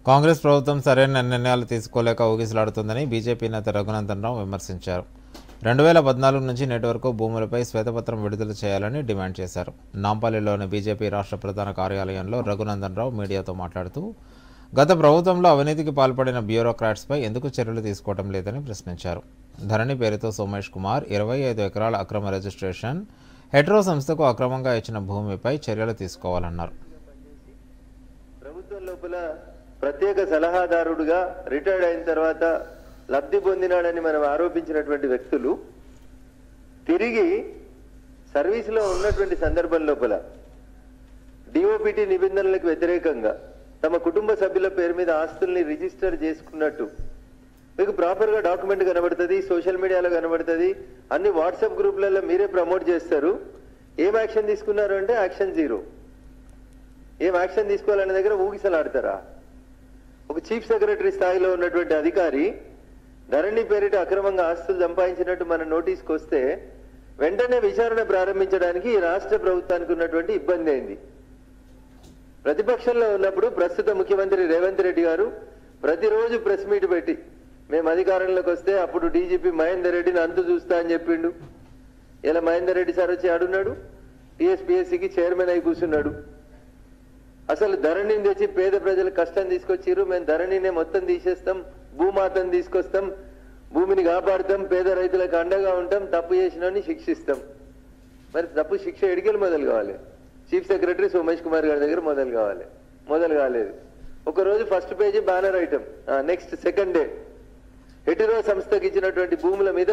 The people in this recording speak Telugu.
కాంగ్రెస్ ప్రభుత్వం సరైన నిర్ణయాలు తీసుకోలేక ఊగిసలాడుతుందని బీజేపీ నేత రఘునందన్ రావు విమర్శించారు. 2014 నుంచి నేటి వరకు భూములపై శ్వేతపత్రం విడుదల చేయాలని డిమాండ్ చేశారు. నాంపల్లిలోని బీజేపీ రాష్ట్ర ప్రధాన కార్యాలయంలో రఘునందన్ రావు మీడియాతో మాట్లాడుతూ గత ప్రభుత్వంలో అవినీతికి పాల్పడిన బ్యూరోక్రాట్స్పై ఎందుకు చర్యలు తీసుకోవడం లేదని ప్రశ్నించారు. ధరణి పేరుతో సోమేష్ కుమార్ 25 ఎకరాల అక్రమ రిజిస్ట్రేషన్, హెట్రో సంస్థకు అక్రమంగా ఇచ్చిన భూమిపై చర్యలు తీసుకోవాలన్నారు. ప్రభుత్వం లోపల ప్రత్యేక సలహాదారుడుగా రిటైర్డ్ అయిన తర్వాత లబ్ధి పొందినాడని మనం ఆరోపించినటువంటి వ్యక్తులు తిరిగి సర్వీసులో ఉన్నటువంటి సందర్భం లోపల డిఓపిటి నిబంధనలకు వ్యతిరేకంగా తమ కుటుంబ సభ్యుల పేరు మీద ఆస్తుల్ని రిజిస్టర్ చేసుకున్నట్టు మీకు ప్రాపర్గా డాక్యుమెంట్ కనబడుతుంది, సోషల్ మీడియాలో కనబడుతుంది, అన్ని వాట్సాప్ గ్రూపులలో మీరే ప్రమోట్ చేస్తారు. ఏం యాక్షన్ తీసుకున్నారు అంటే యాక్షన్ జీరో. ఏం యాక్షన్ తీసుకోవాలనే దగ్గర ఊగిసలాడతారా? ఒక చీఫ్ సెక్రటరీ స్థాయిలో ఉన్నటువంటి అధికారి ధరణి పేరిట అక్రమంగా ఆస్తులు సంపాదించినట్టు మన నోటీస్కి వస్తే వెంటనే విచారణ ప్రారంభించడానికి ఈ రాష్ట్ర ప్రభుత్వానికి ఉన్నటువంటి ఇబ్బంది అయింది. ప్రతిపక్షంలో ఉన్నప్పుడు ప్రస్తుత ముఖ్యమంత్రి రేవంత్ రెడ్డి గారు ప్రతిరోజు ప్రెస్ మీట్ పెట్టి మేము అధికారంలోకి వస్తే అప్పుడు డీజీపీ మహేందర్ రెడ్డిని అంతు చూస్తా అని చెప్పిండు. ఇలా మహేందర్ రెడ్డి సార్ వచ్చి ఆడున్నాడు, టీఎస్పీఎస్సీకి చైర్మన్ అయి కూర్చున్నాడు. అసలు ధరణిని తెచ్చి పేద ప్రజలకు కష్టం తీసుకొచ్చిర్రు, మేము ధరణినే మొత్తం తీసేస్తాం, భూమాతను తీసుకొస్తాం, భూమిని కాపాడుతాం, పేద రైతులకు అండగా ఉంటాం, తప్పు చేసినని శిక్షిస్తాం. మరి తప్పు శిక్ష ఎడికెళ్ళి మొదలు కావాలి? చీఫ్ సెక్రటరీ సోమేష్ కుమార్ గారి దగ్గర మొదలు కావాలి. మొదలు కాలేదు. ఒకరోజు first page banner item, next second day Hetero సంస్థకి ఇచ్చినటువంటి భూముల మీద